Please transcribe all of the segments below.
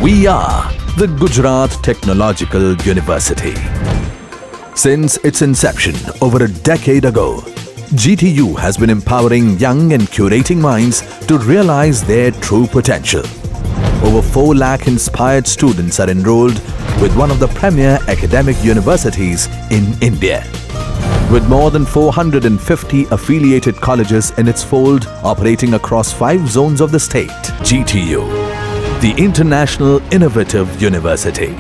We are the Gujarat Technological University. Since its inception over a decade ago, GTU has been empowering young and curating minds to realize their true potential. Over 4 lakh inspired students are enrolled with one of the premier academic universities in India. With more than 450 affiliated colleges in its fold operating across 5 zones of the state, GTU, the International Innovative University,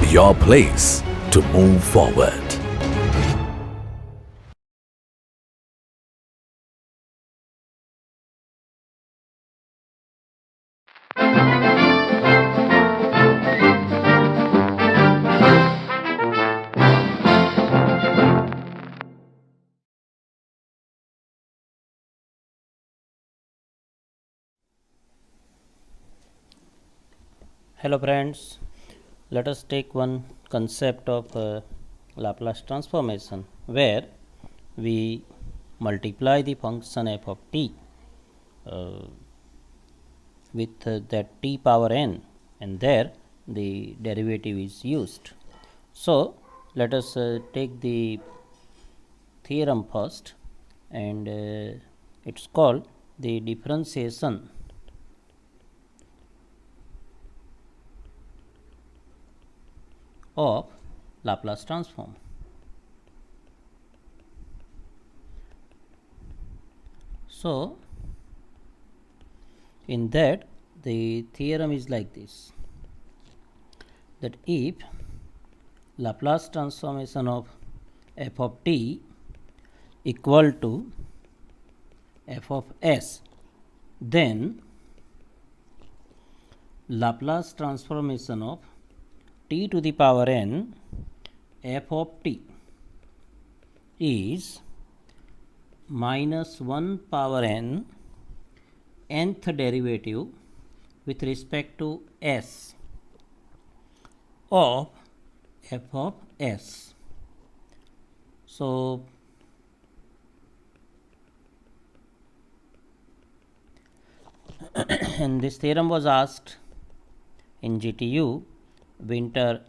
your place to move forward. Hello friends, let us take one concept of Laplace transformation where we multiply the function f of t with that t power n, and there the derivative is used. So let us take the theorem first, and it's called the differentiation of Laplace transform. So in that the theorem is like this, that if Laplace transformation of f of t equal to f of s, then Laplace transformation of t to the power n f of t is minus 1 power n nth derivative with respect to s of f of s. So and this theorem was asked in GTU winter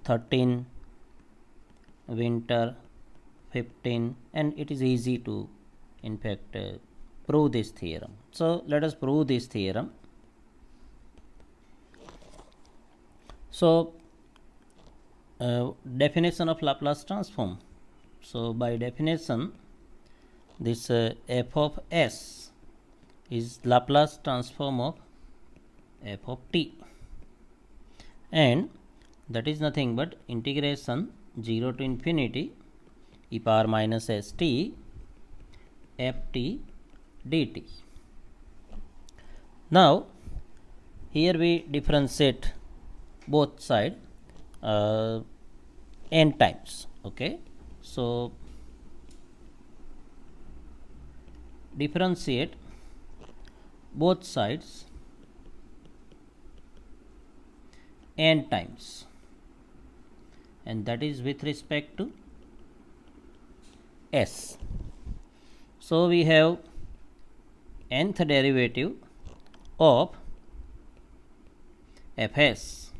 13, winter 15, and it is easy to in fact prove this theorem. So let us prove this theorem. So definition of Laplace transform. So by definition, this f of s is Laplace transform of f of t, and that is nothing but integration 0 to infinity e power minus st ft dt. Now here we differentiate both side n times. Okay, so differentiate both sides n times, and that is with respect to s. So we have nth derivative of fs,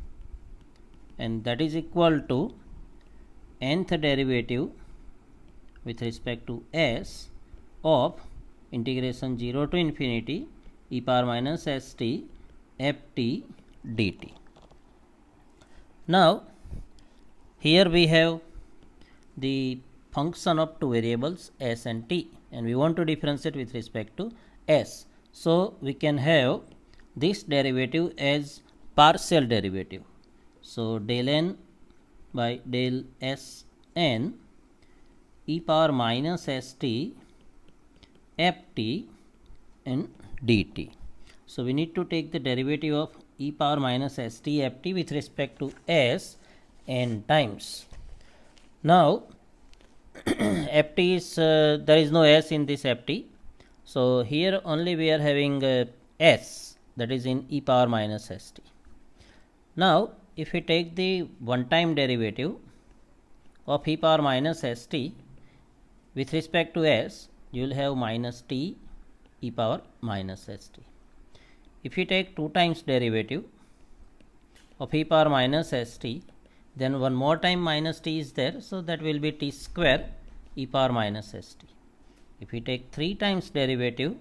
and that is equal to nth derivative with respect to s of integration 0 to infinity e power minus st ft dt. Now here we have the function of 2 variables s and t, and we want to differentiate with respect to s. So we can have this derivative as partial derivative. So del n by del s n e power minus st ft and dt. So we need to take the derivative of e power minus st ft with respect to s n times. Now ft is there is no s in this ft, so here only we are having s, that is in e power minus st. Now if we take the one time derivative of e power minus st with respect to s, you will have minus t e power minus st. If you take 2 times derivative of e power minus st, then one more time minus t is there, so that will be t square e power minus st. If we take 3 times derivative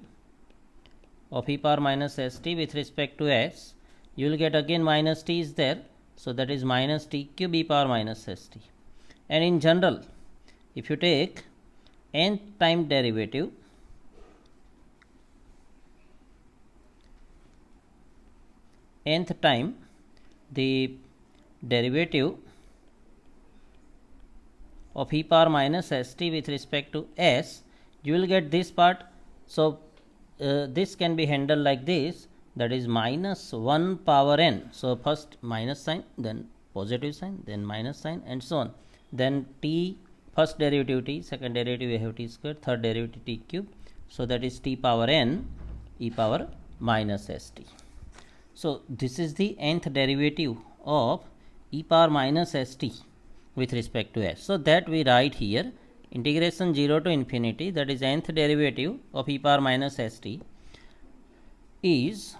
of e power minus st with respect to s, you will get again minus t is there, so that is minus t cube e power minus st. And in general, if you take nth time derivative, nth time the derivative of e power minus st with respect to s, you will get this part. So this can be handled like this, that is minus 1 power n. So first minus sign, then positive sign, then minus sign, and so on. Then t, first derivative t, second derivative we have t square, third derivative t cube. So that is t power n e power minus st. So this is the nth derivative of e power minus st with respect to s. So that we write here, integration 0 to infinity, that is nth derivative of e power minus st is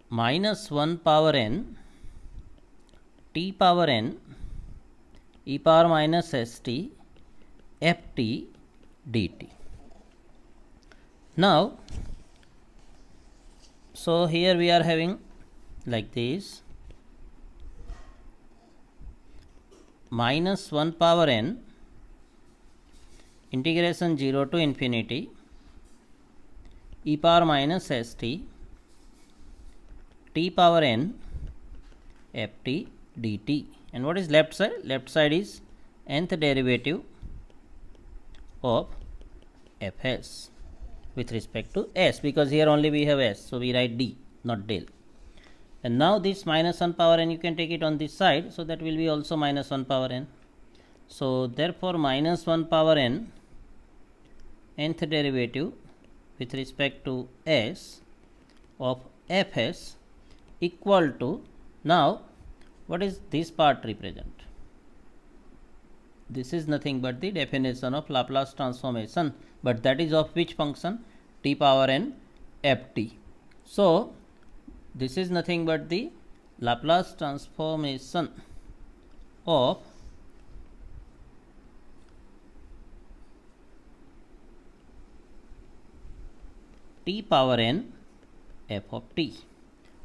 minus 1 power n t power n e power minus st ft dt. Now, so here we are having like this, minus 1 power n integration 0 to infinity e power minus st t power n ft dt. And what is left side? Left side is nth derivative of fs with respect to s, because here only we have s, so we write d, not del. And now this minus 1 power n, you can take it on this side, so that will be also minus 1 power n. So therefore minus 1 power n nth derivative with respect to s of fs equal to, now what is this part represent? This is nothing but the definition of Laplace transformation, but that is of which function? T power n ft. So this is nothing but the Laplace transformation of t power n f of t.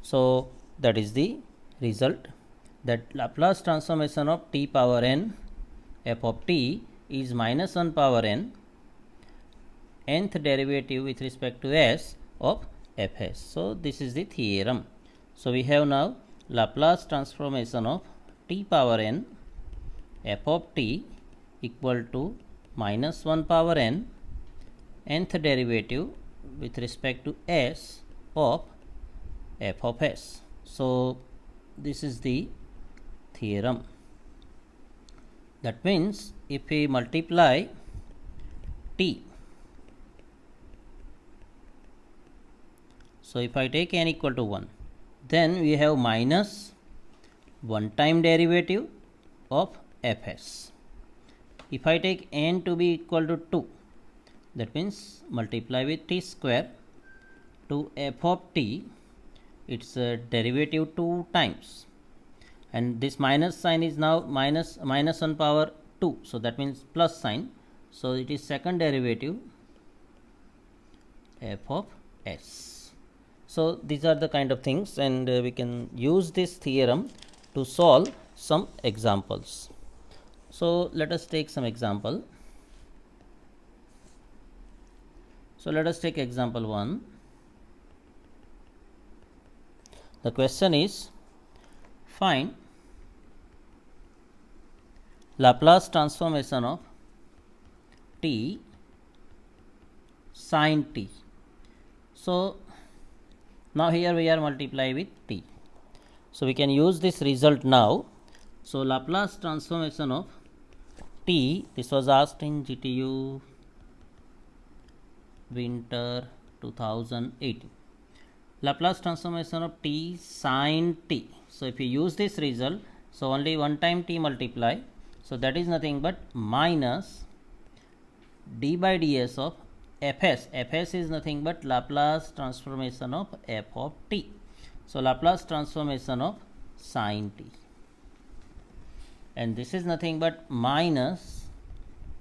So that is the result, that Laplace transformation of t power n f of t is minus 1 power n nth derivative with respect to s of fs. So this is the theorem. So we have now Laplace transformation of t power n f of t equal to minus 1 power n nth derivative with respect to s of f of s. So this is the theorem. That means if we multiply t, so if I take n equal to 1, then we have minus 1 time derivative of fs. If I take n to be equal to 2, that means multiply with t square to f of t, its derivative 2 times, and this minus sign is now minus 1 power 2, so that means plus sign, so it is second derivative f of s. So these are the kind of things, and we can use this theorem to solve some examples. So let us take some example. So let us take example 1. The question is, find Laplace transformation of t sin t. So now here we are multiply with t. So we can use this result now. So Laplace transformation of t, this was asked in GTU winter 2018. Laplace transformation of t sin t. So if you use this result, so only one time t multiply, so that is nothing but minus d by ds of fs. Fs is nothing but Laplace transformation of f of t. So Laplace transformation of sine t, and this is nothing but minus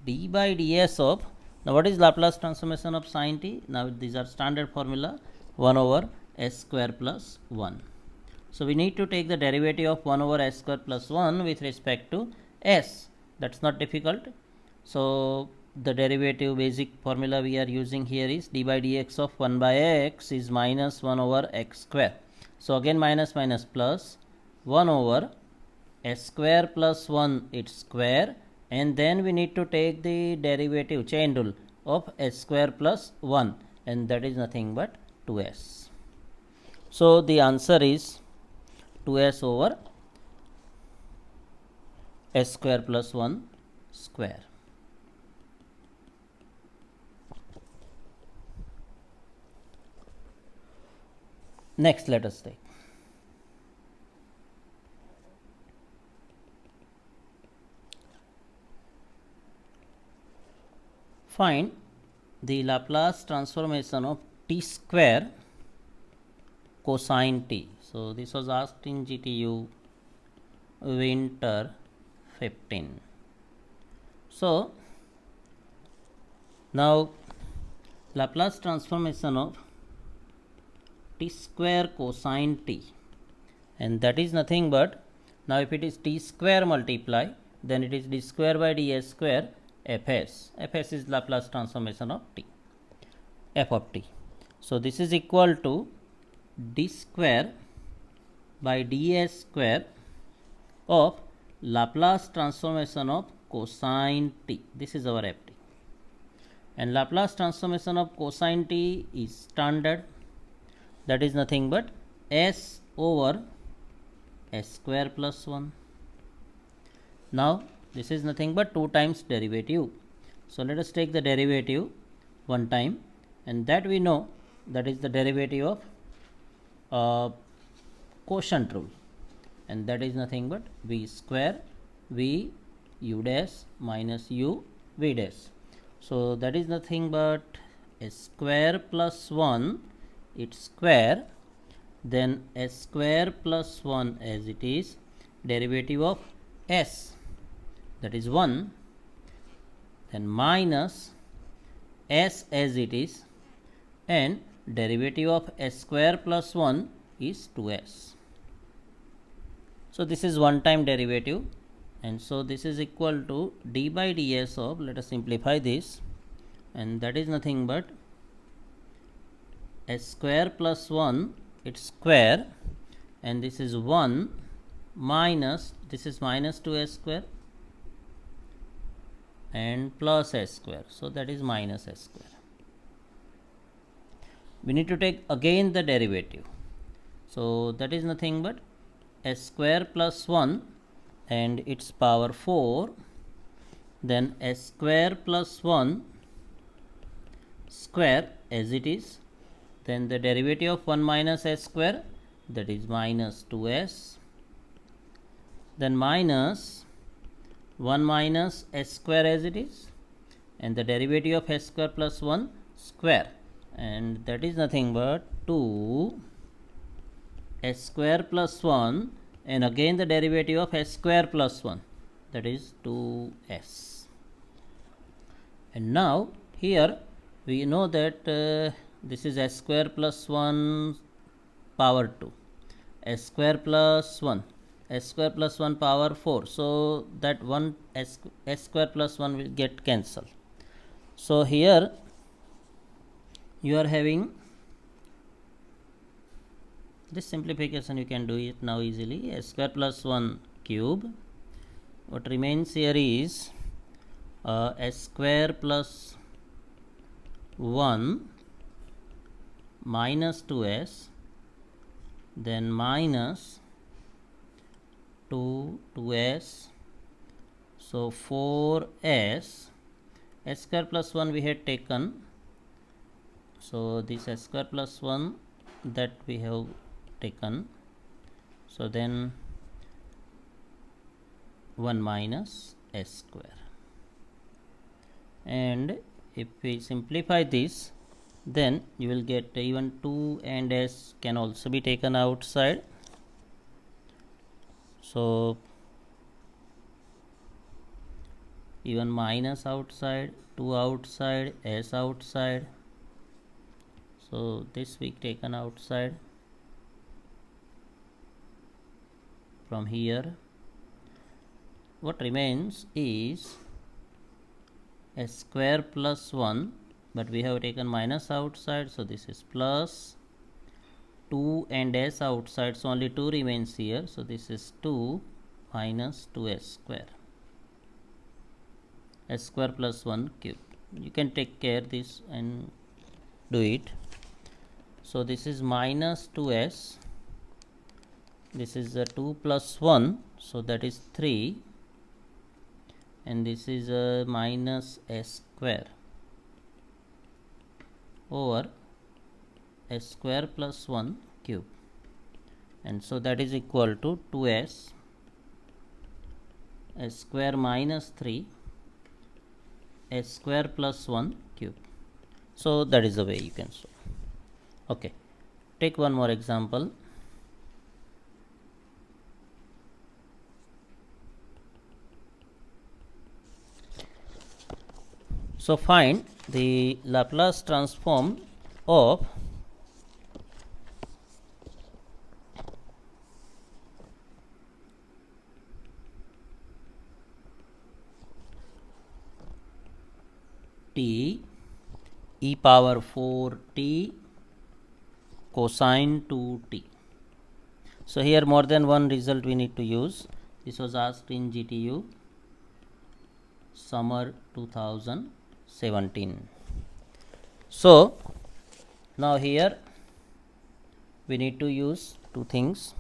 d by ds of, now what is Laplace transformation of sine t? Now these are standard formula, 1 over s square plus 1. So we need to take the derivative of 1 over s square plus 1 with respect to s. That's not difficult. So the derivative basic formula we are using here is d by dx of 1 by x is minus 1 over x square. So again minus minus plus 1 over s square plus 1 its square, and then we need to take the derivative chain rule of s square plus 1, and that is nothing but 2s. So the answer is 2s over s square plus 1 square. Next, let us take find the Laplace transformation of t square cosine t. So this was asked in GTU winter 15. So now Laplace transformation of t square cosine t, and that is nothing but, now if it is t square multiply, then it is d square by ds square fs. Fs is Laplace transformation of t, f of t. So this is equal to d square by ds square of Laplace transformation of cosine t. This is our ft, and Laplace transformation of cosine t is standard, that is nothing but s over s square plus 1. Now this is nothing but 2 times derivative. So let us take the derivative one time, and that we know, that is the derivative of quotient rule, and that is nothing but v square v u dash minus u v dash. So that is nothing but s square plus 1 its square, then s square plus 1 as it is, derivative of s, that is 1, then minus s as it is, and derivative of s square plus 1 is 2s. So this is one time derivative, and so this is equal to d by ds of, let us simplify this, and that is nothing but s square plus 1 its square, and this is 1 minus, this is minus 2s square and plus s square, so that is minus s square. We need to take again the derivative, so that is nothing but s square plus 1 and its power 4, then s square plus 1 square as it is, then the derivative of 1 minus s square, that is minus 2s, then minus 1 minus s square as it is, and the derivative of s square plus 1 square, and that is nothing but 2 s square plus 1, and again the derivative of s square plus 1, that is 2s. And now here we know that this is s square plus 1 power 2, s square plus 1, s square plus 1 power 4, so that one s square plus 1 will get cancelled. So here you are having this simplification, you can do it now easily, s square plus 1 cube, what remains here is s square plus 1 minus 2s, then minus 2s, so 4s, s square plus 1 we had taken, so this s square plus 1 that we have taken, so then 1 minus s square, and if we simplify this, then you will get even 2 and s can also be taken outside, So even minus outside, 2 outside, s outside, so this we taken outside. From here what remains is s square plus 1, but we have taken minus outside, so this is plus 2 and s outside, so only 2 remains here, so this is 2 minus 2s square, s square plus 1 cube. You can take care this and do it. So this is minus 2s, this is a 2 plus 1, so that is 3, and this is a minus s square over s square plus 1 cube, and so that is equal to 2s s square minus 3 s square plus 1 cube. So that is the way you can solve. Okay, take one more example. So find the Laplace transform of t e power 4t cosine 2t. So here more than one result we need to use. This was asked in GTU summer 2017. So now here we need to use two things.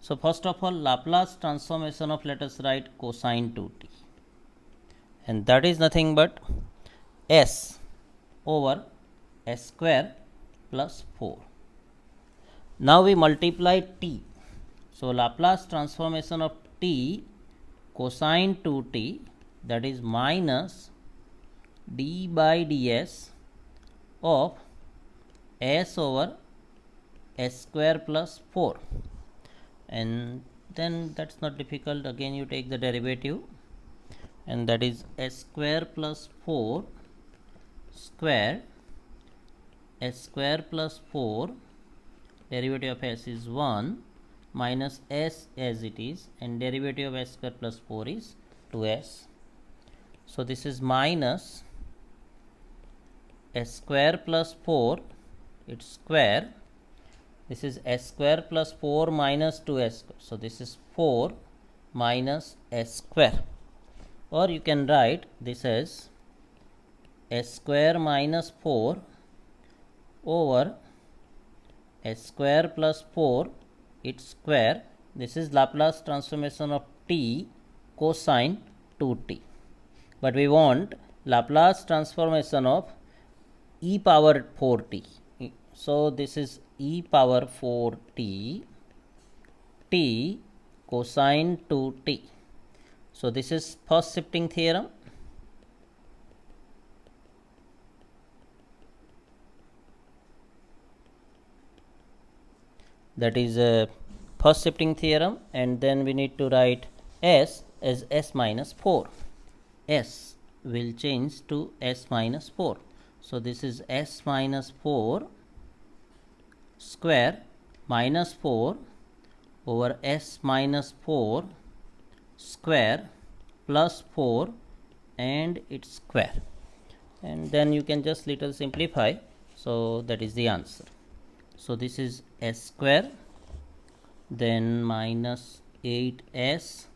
So first of all, Laplace transformation of, let us write cosine 2t, and that is nothing but s over s square plus 4. Now we multiply t. So Laplace transformation of t cosine 2t, that is minus d by ds of s over s square plus 4, and then that's not difficult. Again you take the derivative, and that is s square plus 4 square, s square plus 4, derivative of s is 1 minus s as it is, and derivative of s square plus 4 is 2s. So this is minus s square plus 4, its square, this is s square plus 4 minus 2s square, so this is 4 minus s square, or you can write this as s square minus 4 over s square plus 4 its square. This is Laplace transformation of t cosine 2t, but we want Laplace transformation of e power 4t. So this is e power 4t t cosine 2t. So this is first shifting theorem. That is a first shifting theorem, and then we need to write s as s minus 4. S will change to s minus 4. So this is s minus 4 square minus 4 over s minus 4 square plus 4 and its square, and then you can just little simplify. So that is the answer. So this is s square, then minus 8s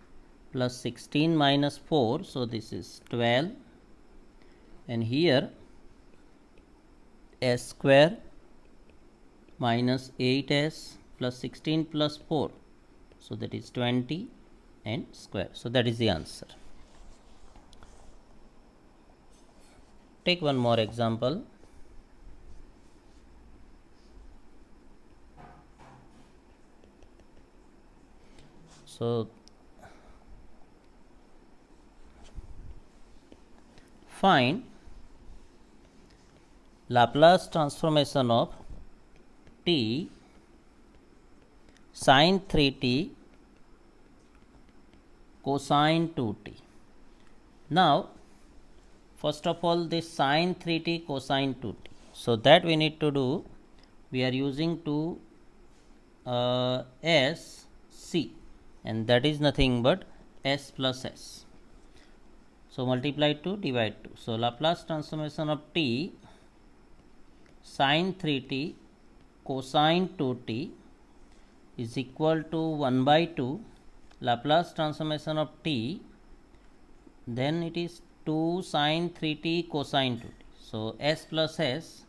plus 16 minus 4, so this is 12, and here s square minus 8s plus 16 plus 4, so that is 20 and square. So that is the answer. Take one more example. So find Laplace transformation of t sine 3t cosine 2t. Now first of all this sine 3t cosine 2t. So that we need to do, we are using to s c, and that is nothing but s plus s. So multiply 2, divide 2. So Laplace transformation of t sine 3t cosine 2t is equal to 1 by 2 Laplace transformation of t, then it is 2 sine 3t cosine 2t. So s plus s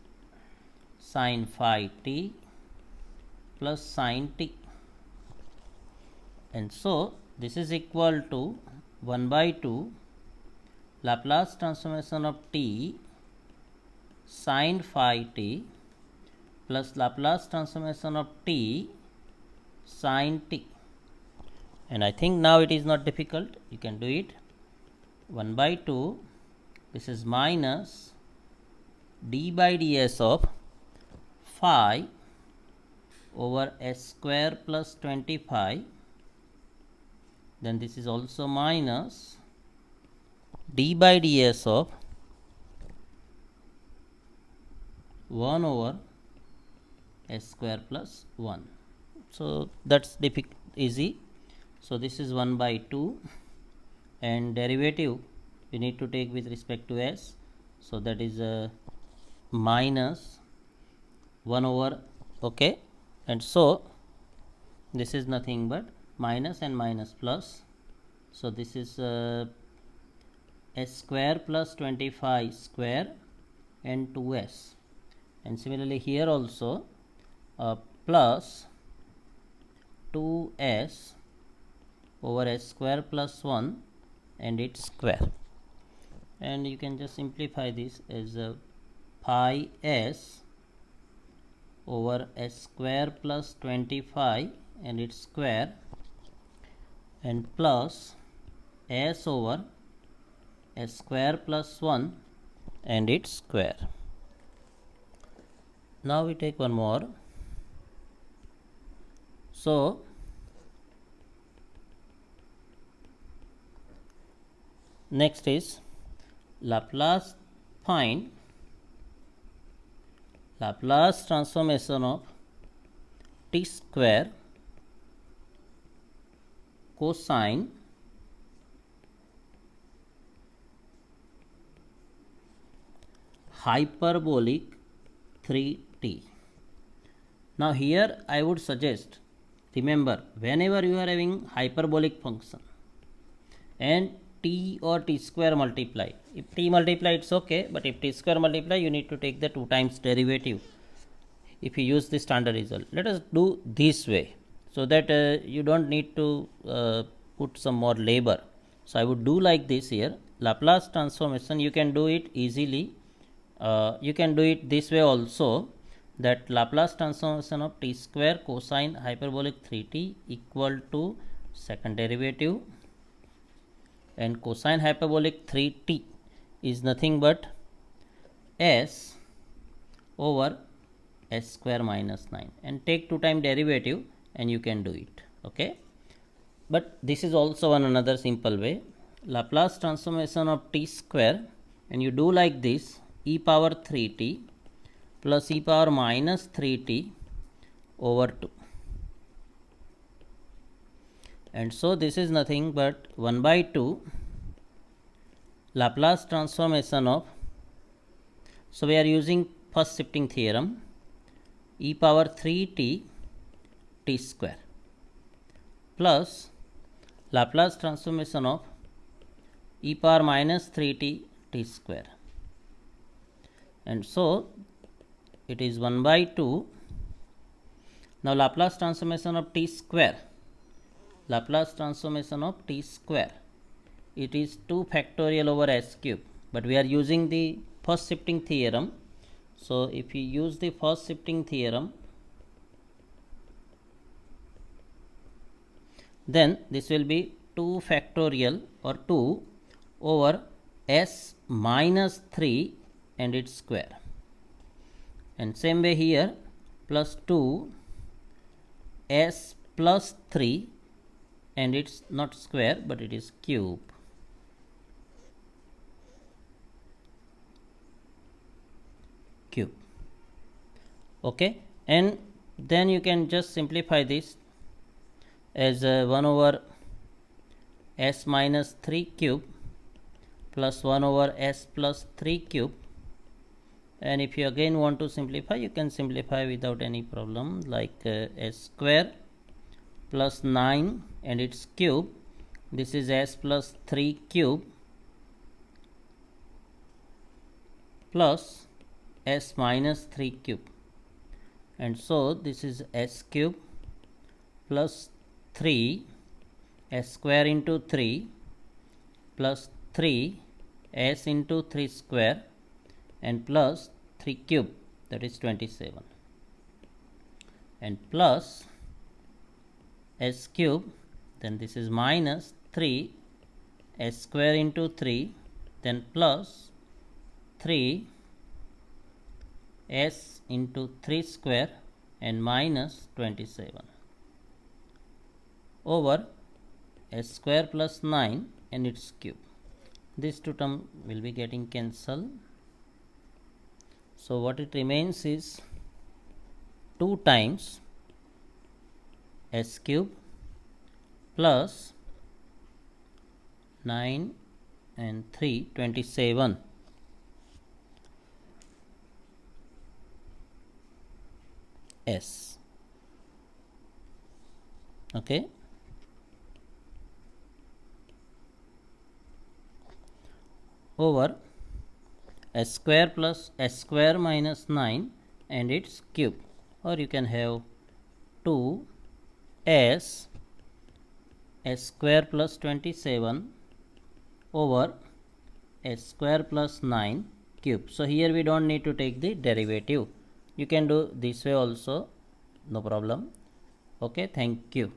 sine phi t plus sine t, and so this is equal to 1 by 2 Laplace transformation of t sine phi t plus Laplace transformation of t sine t. And I think now it is not difficult, you can do it. 1 by 2, this is minus d by ds of phi over s square plus 25, then this is also minus d by ds of 1 over s square plus 1. So that's easy. So this is 1 by 2, and derivative we need to take with respect to s, so that is minus 1 over, okay, and so this is nothing but minus and minus plus, so this is s square plus 25 square and 2s, and similarly here also plus 2s over s square plus 1 and its square, and you can just simplify this as pi s over s square plus 25 and its square, and plus s over s square plus 1 and its square. Now we take one more. So next is Laplace, find Laplace transformation of t square cosine hyperbolic 3t. Now here I would suggest, remember, whenever you are having hyperbolic function and t or t square multiply, if t multiply it's okay, but if t square multiply you need to take the 2 times derivative if you use the standard result. Let us do this way, so that you don't need to put some more labor. So I would do like this here. Laplace transformation, you can do it easily, you can do it this way also, that Laplace transformation of t square cosine hyperbolic 3t equal to second derivative, and cosine hyperbolic 3t is nothing but s over s square minus 9, and take 2 time derivative and you can do it, okay. But this is also another simple way. Laplace transformation of t square, and you do like this, e power 3t plus e power minus 3t over 2, and so this is nothing but 1 by 2 Laplace transformation of, so we are using first shifting theorem, e power 3t t square plus Laplace transformation of e power minus 3t t square, and so it is 1 by 2. Now Laplace transformation of t square, Laplace transformation of t square, it is 2 factorial over s cube, but we are using the first shifting theorem. So if you use the first shifting theorem, then this will be 2 factorial or 2 over s minus 3 and its square, and same way here plus 2 s plus 3 and it's not square but it is cube. Okay, and then you can just simplify this as 1 over s minus 3 cube plus 1 over s plus 3 cube, and if you again want to simplify, you can simplify without any problem, like s square plus 9 and its cube, this is s plus 3 cube plus s minus 3 cube, and so this is s cube plus 3 s square into 3 plus 3 s into 3 square and plus 3 cube, that is 27, and plus s cube, then this is minus 3 s square into 3, then plus 3 s into 3 square and minus 27 over s square plus 9 and its cube. These two terms will be getting cancelled. So what it remains is 2 times s cube plus 9 and 3, 27 s. Okay, over s square plus s square minus 9 and its cube, or you can have 2 s square plus 27 over s square plus 9 cube. So here we don't need to take the derivative. You can do this way also, no problem. Okay, thank you.